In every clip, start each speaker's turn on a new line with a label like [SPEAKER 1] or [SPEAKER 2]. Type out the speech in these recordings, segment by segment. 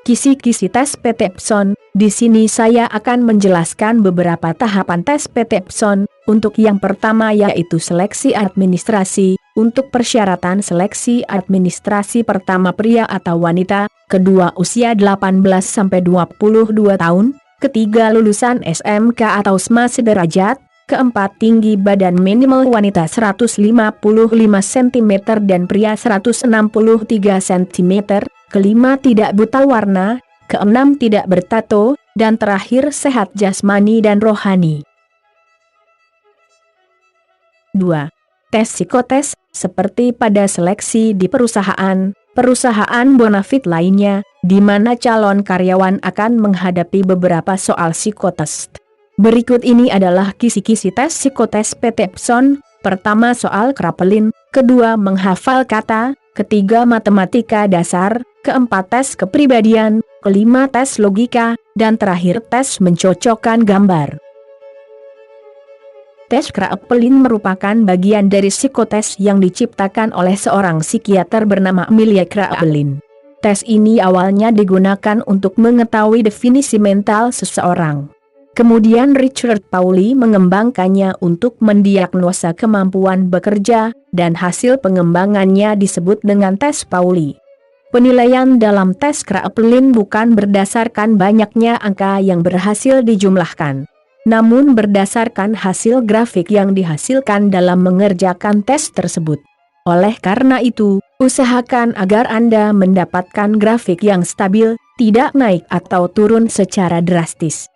[SPEAKER 1] Kisi-kisi tes PT Epson. Di sini saya akan menjelaskan beberapa tahapan tes PT Epson. Untuk yang pertama yaitu seleksi administrasi. Untuk persyaratan seleksi administrasi pertama pria atau wanita, kedua usia 18-22 tahun, ketiga lulusan SMK atau SMA sederajat, keempat tinggi badan minimal wanita 155 cm dan pria 163 cm, kelima tidak buta warna, keenam tidak bertato, dan terakhir sehat jasmani dan rohani. 2. Tes psikotes. Seperti pada seleksi di perusahaan bonafit lainnya, di mana calon karyawan akan menghadapi beberapa soal psikotes. Berikut ini adalah kisi-kisi tes psikotes PT Epson. Pertama soal krapelin, kedua menghafal kata, ketiga matematika dasar, keempat tes kepribadian, kelima tes logika, dan terakhir tes mencocokkan gambar. Tes krapelin merupakan bagian dari psikotes yang diciptakan oleh seorang psikiater bernama Amelia Kraepelin. Tes ini awalnya digunakan untuk mengetahui definisi mental seseorang. Kemudian Richard Pauly mengembangkannya untuk mendiagnosa kemampuan bekerja, dan hasil pengembangannya disebut dengan tes Pauly. Penilaian dalam tes Kraepelin bukan berdasarkan banyaknya angka yang berhasil dijumlahkan, namun berdasarkan hasil grafik yang dihasilkan dalam mengerjakan tes tersebut. Oleh karena itu, usahakan agar Anda mendapatkan grafik yang stabil, tidak naik atau turun secara drastis.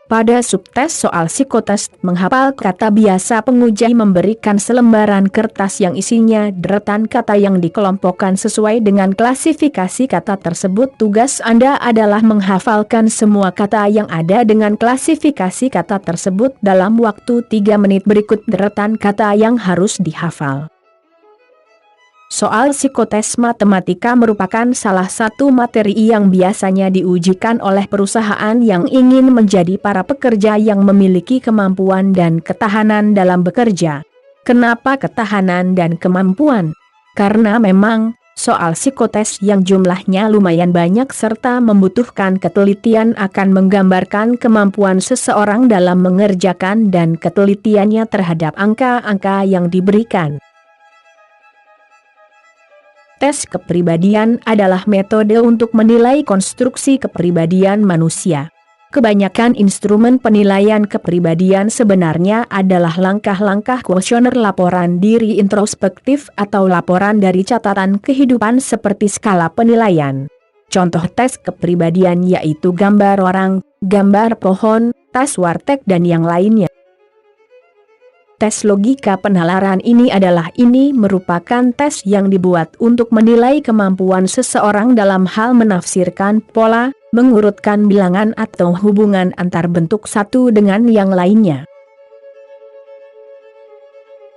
[SPEAKER 1] Pada subtes soal psikotes menghafal kata biasa, penguji memberikan selembaran kertas yang isinya deretan kata yang dikelompokkan sesuai dengan klasifikasi kata tersebut. Tugas Anda adalah menghafalkan semua kata yang ada dengan klasifikasi kata tersebut dalam waktu 3 menit. Berikut deretan kata yang harus dihafal. Soal psikotes matematika merupakan salah satu materi yang biasanya diujikan oleh perusahaan yang ingin menjadi para pekerja yang memiliki kemampuan dan ketahanan dalam bekerja. Kenapa ketahanan dan kemampuan? Karena memang soal psikotes yang jumlahnya lumayan banyak serta membutuhkan ketelitian akan menggambarkan kemampuan seseorang dalam mengerjakan dan ketelitiannya terhadap angka-angka yang diberikan. Tes kepribadian adalah metode untuk menilai konstruksi kepribadian manusia. Kebanyakan instrumen penilaian kepribadian sebenarnya adalah langkah-langkah kuesioner laporan diri introspektif atau laporan dari catatan kehidupan seperti skala penilaian. Contoh tes kepribadian yaitu gambar orang, gambar pohon, tes warteg dan yang lainnya. Tes logika penalaran ini merupakan tes yang dibuat untuk menilai kemampuan seseorang dalam hal menafsirkan pola, mengurutkan bilangan atau hubungan antar bentuk satu dengan yang lainnya.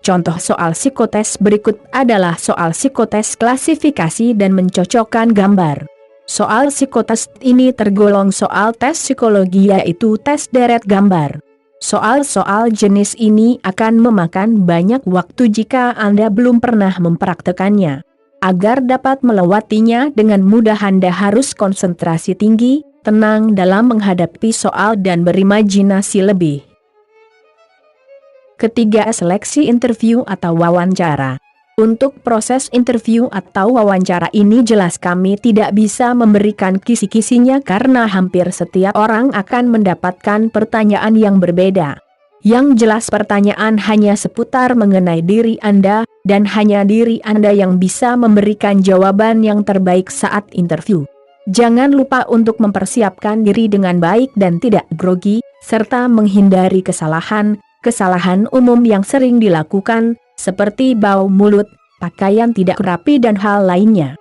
[SPEAKER 1] Contoh soal psikotes berikut adalah soal psikotes klasifikasi dan mencocokkan gambar. Soal psikotes ini tergolong soal tes psikologi yaitu tes deret gambar. Soal-soal jenis ini akan memakan banyak waktu jika Anda belum pernah mempraktekannya. Agar dapat melewatinya dengan mudah Anda harus konsentrasi tinggi, tenang dalam menghadapi soal dan berimajinasi lebih. Ketiga, seleksi interview atau wawancara. Untuk proses interview atau wawancara ini jelas kami tidak bisa memberikan kisi-kisinya karena hampir setiap orang akan mendapatkan pertanyaan yang berbeda. Yang jelas pertanyaan hanya seputar mengenai diri Anda, dan hanya diri Anda yang bisa memberikan jawaban yang terbaik saat interview. Jangan lupa untuk mempersiapkan diri dengan baik dan tidak grogi, serta menghindari kesalahan umum yang sering dilakukan, seperti bau mulut, pakaian tidak rapi dan hal lainnya.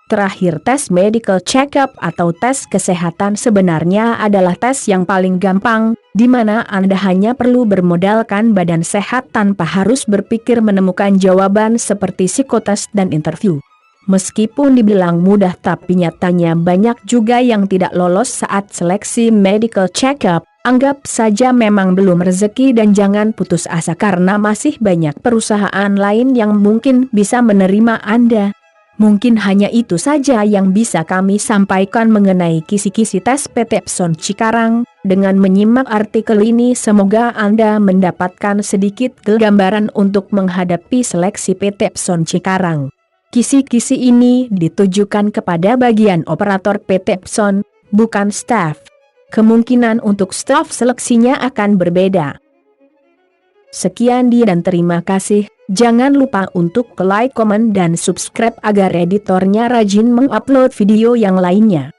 [SPEAKER 1] Terakhir, tes medical check-up atau tes kesehatan sebenarnya adalah tes yang paling gampang, di mana Anda hanya perlu bermodalkan badan sehat tanpa harus berpikir menemukan jawaban seperti psikotes dan interview. Meskipun dibilang mudah tapi nyatanya banyak juga yang tidak lolos saat seleksi medical check-up. Anggap saja memang belum rezeki dan jangan putus asa karena masih banyak perusahaan lain yang mungkin bisa menerima Anda. Mungkin hanya itu saja yang bisa kami sampaikan mengenai kisi-kisi tes PT Epson Cikarang. Dengan menyimak artikel ini semoga Anda mendapatkan sedikit gambaran untuk menghadapi seleksi PT Epson Cikarang. Kisi-kisi ini ditujukan kepada bagian operator PT Epson, bukan staf. Kemungkinan untuk staf seleksinya akan berbeda. Sekian dan terima kasih. Jangan lupa untuk like, komen dan subscribe agar editornya rajin mengupload video yang lainnya.